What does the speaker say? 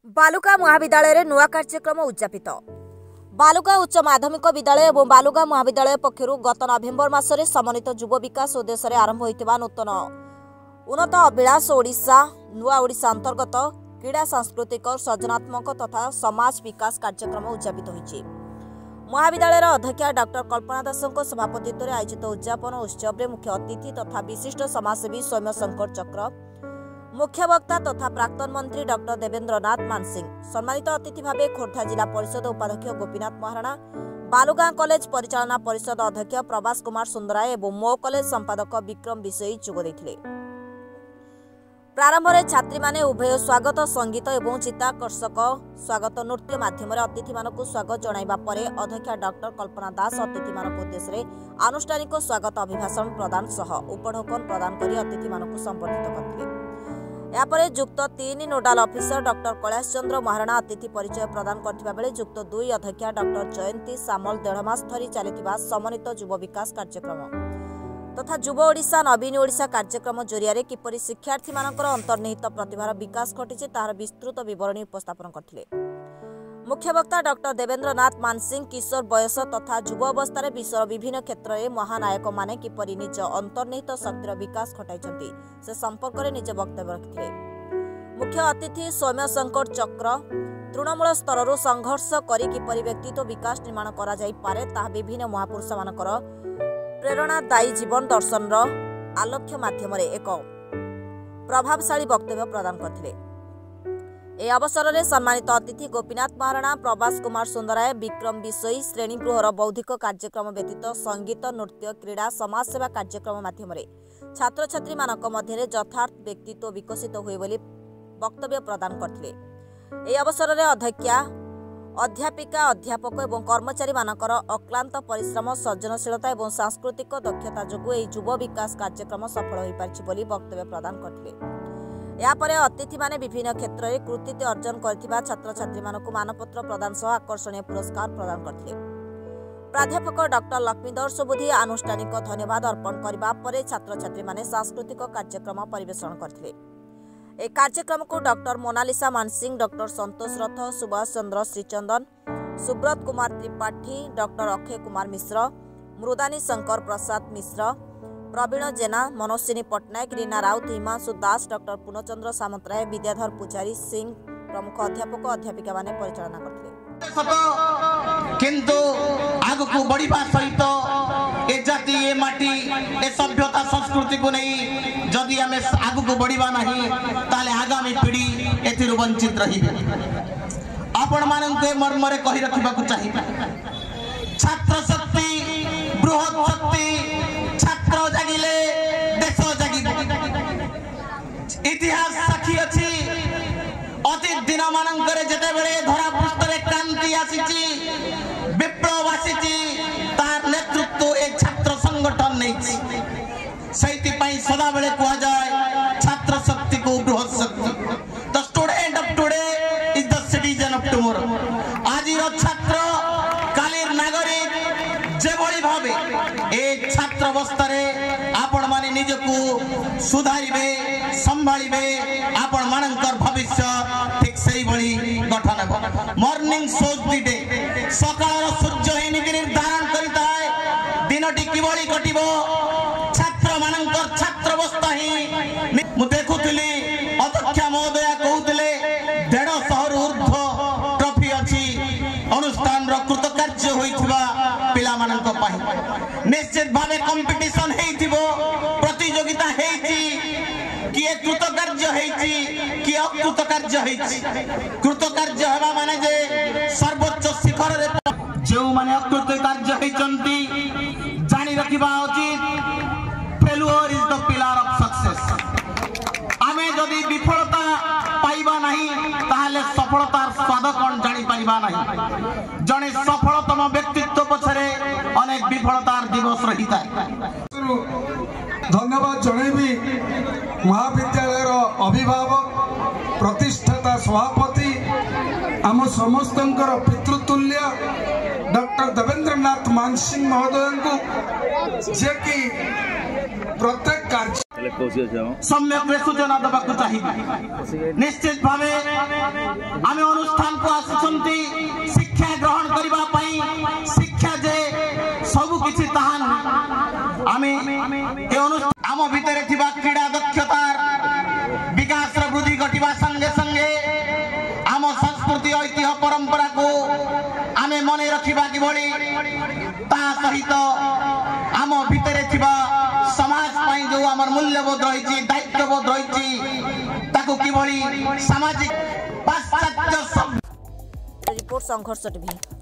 बालुका महाविद्यालय नुआ कार्यक्रम उद्यापित बालुका उच्च माध्यमिक विद्यालय और बालुका महाविद्यालय पक्षर गत नवेम्बर मासरे समन्वित युव विकास उद्देश्य आरंभ होता नूतन उन्नत अभिलाष ओडिशा नुआ ओडिशा अंतर्गत क्रीड़ा सांस्कृतिक सृजनात्मक तथा समाज विकास कार्यक्रम उद्यापित होइछि। महाविद्यालय अध्यक्षा डॉक्टर कल्पना दासଙ୍କ सभापतित्व आयोजित उद्यापन उत्सव में मुख्य अतिथि तथा विशिष्ट समाजसेवी सौम्य शंकर चक्र, मुख्य वक्ता तथा प्राक्तन मंत्री डॉक्टर देवेंद्र नाथ मानसिंह, सम्मानित अतिथि भावे खोर्धा जिला परिषद उपाध्यक्ष गोपीनाथ महाराणा, बालुगां कॉलेज परिचालना परिषद अध्यक्ष प्रभास कुमार सुंदराय और मो कॉलेज संपादक विक्रम विषयी जोग देथिले। प्रारंभ में छात्री माने उभय स्वागत संगीत और चित्ताकर्षक स्वागत नृत्य माध्यम अतिथि मानक स्वागत जणाइबा परे अध्यक्षा डॉक्टर कल्पना दास अतिथि मानक उद्देश्य आनुष्ठानिक स्वागत अभिभाषण प्रदान सह उपढौकन प्रदान करी अतिथि मानक संबर्धित करथिले। यापर जुक्त 3 नोडाल ऑफिसर डॉक्टर कैलाश चंद्र महाराणा अतिथि परिचय प्रदान करथिबा बेले जुक्त 2 अध्यक्षा डॉक्टर जयंती सामल 1.5 मास धरी चलिथिबा समन्वित युव विकास कार्यक्रम तथा युव ओडिशा नवीन ओडिशा कार्यक्रम जरिया किपरि शिक्षार्थी मानकर अंतर्निहित प्रतिभार विकास घटिछि तार विस्तृत विवरणी उपस्थापन करथिले। मुख्य वक्ता डॉक्टर देवेंद्र नाथ मानसिंह किशोर बयस तथा युव अवस्था विश्वर विभिन्न क्षेत्र में महानायक माने किपरि निज अंतर्निहित शक्तिर विकास घटाइछन्ति से संपर्क में निज वक्तव्य रखिथिले। मुख्य अतिथि सौम्य शंकर चक्र तृणमूल स्तर संघर्ष करी किपरि व्यक्तित्व विकास निर्माण करा जाई पारे ताहा विभिन्न महापुरुष मानकर प्रेरणादायी जीवन दर्शन आलोक्य माध्यम एक प्रभावशाली वक्तव्य प्रदान करथिले। ए अवसर में सम्मानित अतिथि गोपीनाथ महाराणा, प्रभास कुमार सुंदराय, विक्रम विषयी श्रेणीगृहर बौद्धिक कार्यक्रम व्यतीत संगीत नृत्य क्रीड़ा समाजसेवा कार्यक्रम माध्यम छात्र छात्री मानक मध्य यथार्थ व्यक्तित्व विकसित हुए बोली वक्तव्य प्रदान करथिले। ए अवसर में अध्यक्षा अध्यापिका अध्यापक और कर्मचारी मानकर अक्लांत परिश्रम सृजनशीलता और सांस्कृतिक दक्षता जोगु युव विकास कार्यक्रम सफल हो पारिछि बोली वक्तव्य प्रदान करथिले। यापर अतिथि माने विभिन्न क्षेत्र में कृतित्व अर्जन करथिबा छात्र छात्री मानकु मानपत्र प्रदान सह आकर्षणीय पुरस्कार प्रदान करथिले। प्राध्यापक डॉक्टर लक्ष्मीधर सुबुद्धि आनुष्ठानिक धन्यवाद अर्पण करबा परे छात्र छात्री माने सांस्कृतिक कार्यक्रम परिवेषण करथिले। एक कार्यक्रम को डॉक्टर मोनालिसा मानसिंह, डॉक्टर संतोष रथ, सुभाष चंद्र श्रीचंदन, सुब्रत कुमार त्रिपाठी, डॉक्टर अक्षय कुमार मिश्र, मृदानी शंकर प्रसाद मिश्र, प्रवीण जेना, मनोजिनी पट्टनायक, रीना राउत, हिमांशु दास, डॉक्टर पूर्णचंद्र सामंतराय, विद्याधर पुजारी सिंह प्रमुख अध्यापक अध्यापिका माने परिचालना करथिले। किंतु आगु बढ़िबा सहित ए जाति ए माटी ए सभ्यता संस्कृति को नहीं जदि आमे आगु को बढ़िबा नहीं ताले आगामी पीढ़ी एथिर वंचित रहिबे। आपण मानके मर्म रे कहि रखिबा को चाहिए छात्र शक्ति बृहत शक्ति छात्र जागिले देश जागी इतिहास साक्षी अछि। अतीत दिन मानकर जेते बेले धरा पृष्ठरे क्रांति आसीची विप्लव आसीची तार नेतृत्व एक छात्र संगठन नहीं सैति पई सदा बेले कहा जाए छात्र शक्ति को बृहत शक्ति। The student of today is the citizen of tomorrow. आज छात्र कालीर नागरिक जेभली भावे ए छात्र अवस्था रे आपण माने निजको सुधारिबे संभालिबे आपण मानकर भविष्य ठीक सही भली गठन हो। मॉर्निंग सोज दी डे सकाळ सूर्य ही निर्धारण करिता है दिनटी किभली कटिबो छात्र मानकर छात्र अवस्था ही मु देखुथिली अध्यक्ष महोदय कहउथिले 150 ऊर्ध्व ट्रॉफी अछि अनुष्ठान रो कृतकार्य होइथिबा पिला मानक पाहि निश्चित भावे कंपटीशन हेइथिबो प्रतियोगिता हेइछि किए कृतकार्य हेइछि कि अकृतकार्य हेइछि। कृतकार्य हेबा माने जे सर्वोच्च शिखर रे जो माने अकृतकार्य हेइचंती जानि रखिबा उचित failure is the pillar of success. आमे जदि विफलता पाइबा नहीं ताहले सफलतार स्वाद कोन जानि पाइबा नहीं। जने सफलतम व्यक्तित्व पछरे अनेक विफलतार दिवस रहिता। धन्यवाद जणेबी महाविद्यालय अभिभावक प्रतिष्ठाता सभापति आम समस्त पितृतुल्य डॉक्टर देवेंद्र नाथ मानसिंह महोदय को जे कि प्रत्येक कार्य सम्यक सूचना देवाक चाहिए। निश्चित भाव आम आम भितर क्रीड़ा दक्षतार विकास वृद्धि घटवा संगे संगे आम संस्कृति ऐतिह्य परंपरा को आमे मन रखा किभली सहित आम भितर समाज जो आम मूल्यबोध रही दायित्वबोध रही किभली सामाजिक पाश्चात्य रिपोर्ट संघर्ष टीवी।